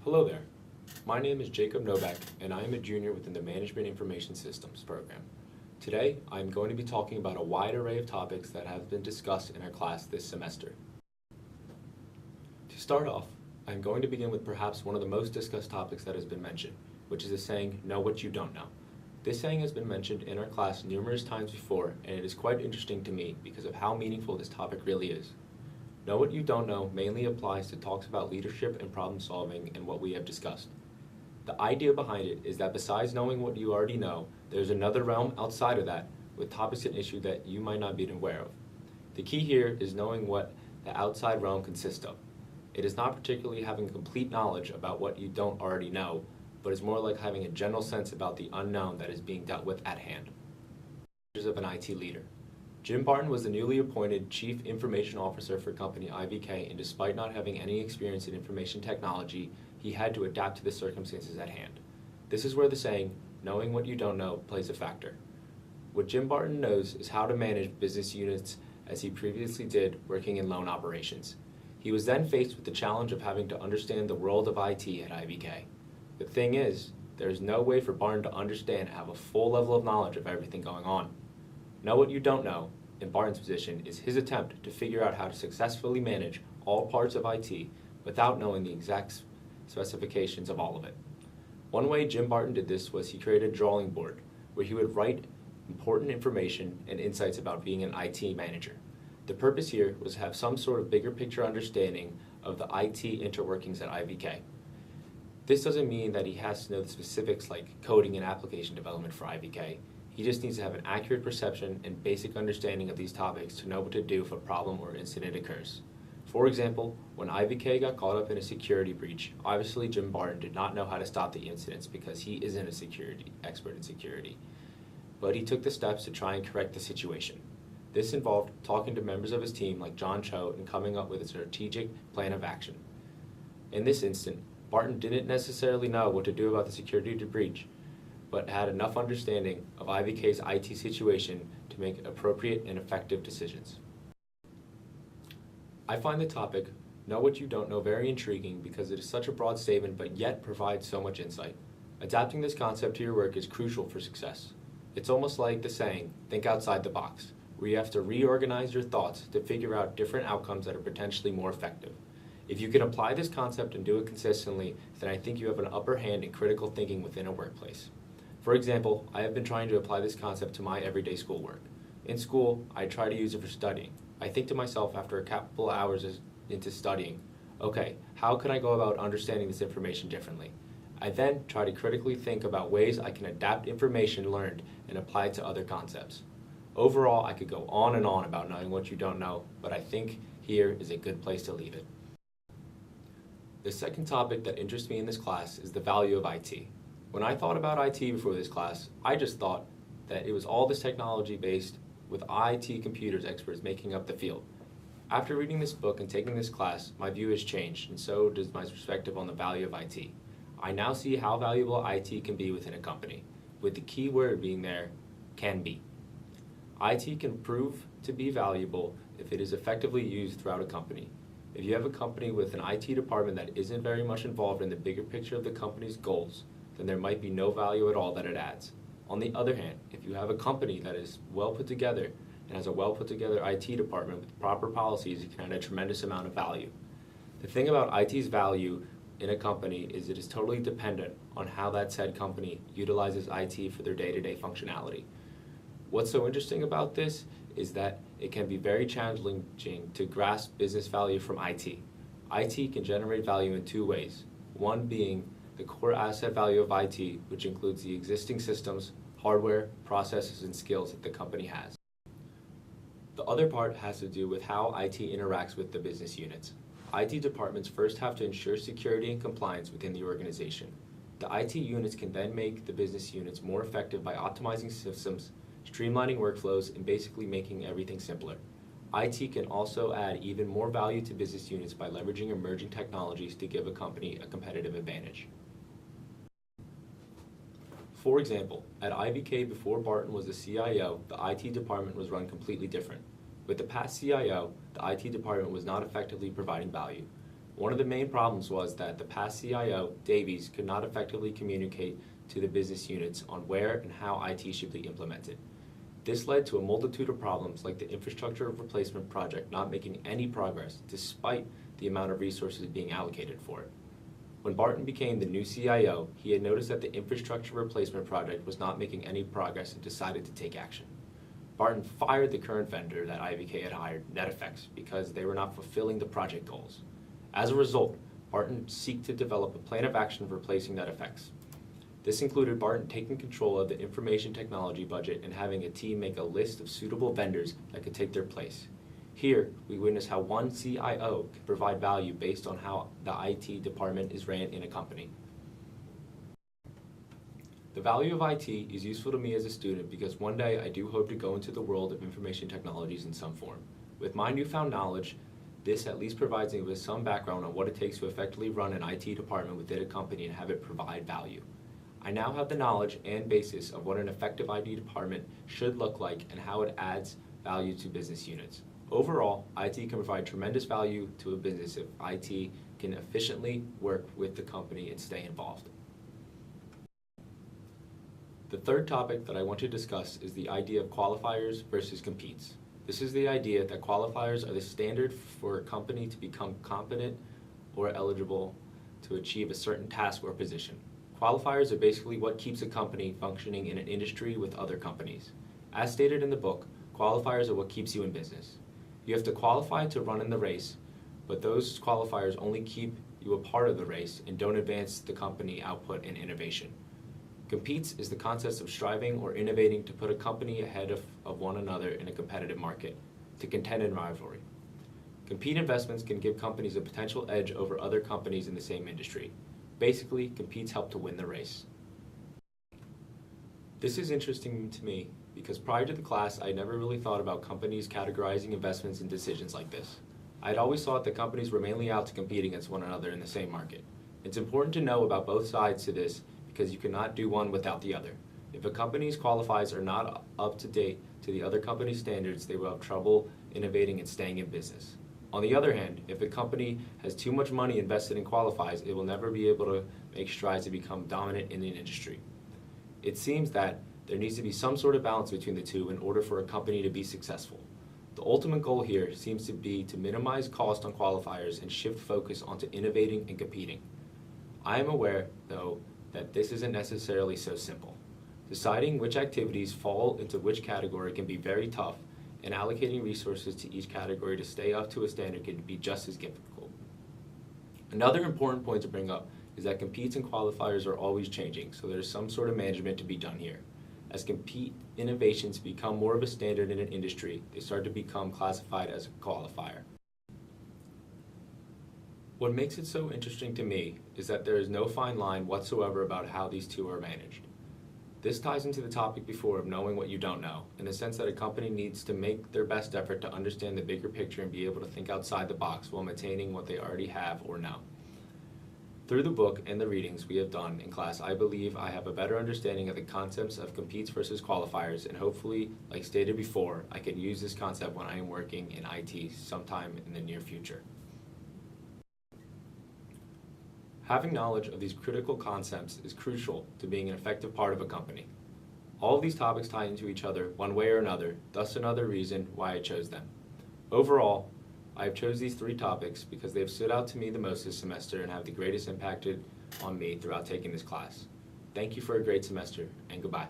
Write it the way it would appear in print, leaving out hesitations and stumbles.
Hello there. My name is Jacob Novak, and I am a junior within the Management Information Systems program. Today, I am going to be talking about a wide array of topics that have been discussed in our class this semester. To start off, I am going to begin with perhaps one of the most discussed topics that has been mentioned, which is the saying, know what you don't know. This saying has been mentioned in our class numerous times before, and it is quite interesting to me because of how meaningful this topic really is. Know what you don't know mainly applies to talks about leadership and problem solving and what we have discussed. The idea behind it is that besides knowing what you already know, there's another realm outside of that with topics and issues that you might not be aware of. The key here is knowing what the outside realm consists of. It is not particularly having complete knowledge about what you don't already know, but is more like having a general sense about the unknown that is being dealt with at hand. Of an IT leader. Jim Barton was the newly appointed Chief Information Officer for company IVK, and despite not having any experience in information technology, he had to adapt to the circumstances at hand. This is where the saying, knowing what you don't know, plays a factor. What Jim Barton knows is how to manage business units as he previously did working in loan operations. He was then faced with the challenge of having to understand the world of IT at IVK. The thing is, there is no way for Barton to understand and have a full level of knowledge of everything going on. Know what you don't know, in Barton's position, is his attempt to figure out how to successfully manage all parts of IT without knowing the exact specifications of all of it. One way Jim Barton did this was he created a drawing board where he would write important information and insights about being an IT manager. The purpose here was to have some sort of bigger picture understanding of the IT interworkings at IVK. This doesn't mean that he has to know the specifics like coding and application development for IVK. He just needs to have an accurate perception and basic understanding of these topics to know what to do if a problem or incident occurs. For example, when IVK got caught up in a security breach, obviously Jim Barton did not know how to stop the incidents because he isn't a security expert in security. But he took the steps to try and correct the situation. This involved talking to members of his team like John Cho and coming up with a strategic plan of action. In this instant, Barton didn't necessarily know what to do about the security breach, but had enough understanding of IVK's IT situation to make appropriate and effective decisions. I find the topic, know what you don't know, very intriguing because it is such a broad statement but yet provides so much insight. Adapting this concept to your work is crucial for success. It's almost like the saying, think outside the box, where you have to reorganize your thoughts to figure out different outcomes that are potentially more effective. If you can apply this concept and do it consistently, then I think you have an upper hand in critical thinking within a workplace. For example, I have been trying to apply this concept to my everyday schoolwork. In school, I try to use it for studying. I think to myself after a couple hours into studying, okay, how can I go about understanding this information differently? I then try to critically think about ways I can adapt information learned and apply it to other concepts. Overall, I could go on and on about knowing what you don't know, but I think here is a good place to leave it. The second topic that interests me in this class is the value of IT. When I thought about IT before this class, I just thought that it was all this technology based with IT computers experts making up the field. After reading this book and taking this class, my view has changed, and so does my perspective on the value of IT. I now see how valuable IT can be within a company, with the key word being there, can be. IT can prove to be valuable if it is effectively used throughout a company. If you have a company with an IT department that isn't very much involved in the bigger picture of the company's goals, then there might be no value at all that it adds. On the other hand, if you have a company that is well put together and has a well put together IT department with proper policies, it can add a tremendous amount of value. The thing about IT's value in a company is it is totally dependent on how that said company utilizes IT for their day-to-day functionality. What's so interesting about this is that it can be very challenging to grasp business value from IT. IT can generate value in two ways, one being the core asset value of IT, which includes the existing systems, hardware, processes, and skills that the company has. The other part has to do with how IT interacts with the business units. IT departments first have to ensure security and compliance within the organization. The IT units can then make the business units more effective by optimizing systems, streamlining workflows, and basically making everything simpler. IT can also add even more value to business units by leveraging emerging technologies to give a company a competitive advantage. For example, at IVK before Barton was the CIO, the IT department was run completely different. With the past CIO, the IT department was not effectively providing value. One of the main problems was that the past CIO, Davies, could not effectively communicate to the business units on where and how IT should be implemented. This led to a multitude of problems like the infrastructure replacement project not making any progress despite the amount of resources being allocated for it. When Barton became the new CIO, he had noticed that the infrastructure replacement project was not making any progress and decided to take action. Barton fired the current vendor that IVK had hired, NetEffects, because they were not fulfilling the project goals. As a result, Barton sought to develop a plan of action for replacing NetEffects. This included Barton taking control of the information technology budget and having a team make a list of suitable vendors that could take their place. Here, we witness how one CIO can provide value based on how the IT department is ran in a company. The value of IT is useful to me as a student because one day I do hope to go into the world of information technologies in some form. With my newfound knowledge, this at least provides me with some background on what it takes to effectively run an IT department within a company and have it provide value. I now have the knowledge and basis of what an effective IT department should look like and how it adds value to business units. Overall, IT can provide tremendous value to a business if IT can efficiently work with the company and stay involved. The third topic that I want to discuss is the idea of qualifiers versus competes. This is the idea that qualifiers are the standard for a company to become competent or eligible to achieve a certain task or position. Qualifiers are basically what keeps a company functioning in an industry with other companies. As stated in the book, qualifiers are what keeps you in business. You have to qualify to run in the race, but those qualifiers only keep you a part of the race and don't advance the company output and innovation. Competes is the concept of striving or innovating to put a company ahead of one another in a competitive market, to contend in rivalry. Compete investments can give companies a potential edge over other companies in the same industry. Basically, competes help to win the race. This is interesting to me because prior to the class, I never really thought about companies categorizing investments and decisions like this. I had always thought that companies were mainly out to compete against one another in the same market. It's important to know about both sides to this because you cannot do one without the other. If a company's qualifiers are not up to date to the other company's standards, they will have trouble innovating and staying in business. On the other hand, if a company has too much money invested in qualifiers, it will never be able to make strides to become dominant in the industry. It seems that there needs to be some sort of balance between the two in order for a company to be successful. The ultimate goal here seems to be to minimize cost on qualifiers and shift focus onto innovating and competing. I am aware, though, that this isn't necessarily so simple. Deciding which activities fall into which category can be very tough, and allocating resources to each category to stay up to a standard can be just as difficult. Another important point to bring up is that competes and qualifiers are always changing, so there's some sort of management to be done here. As compete innovations become more of a standard in an industry, they start to become classified as a qualifier. What makes it so interesting to me is that there is no fine line whatsoever about how these two are managed. This ties into the topic before of knowing what you don't know, in the sense that a company needs to make their best effort to understand the bigger picture and be able to think outside the box while maintaining what they already have or know. Through the book and the readings we have done in class, I believe I have a better understanding of the concepts of competes versus qualifiers, and hopefully, like stated before, I can use this concept when I am working in IT sometime in the near future. Having knowledge of these critical concepts is crucial to being an effective part of a company. All of these topics tie into each other one way or another, thus another reason why I chose them. Overall, I have chose these three topics because they have stood out to me the most this semester and have the greatest impact on me throughout taking this class. Thank you for a great semester, and goodbye.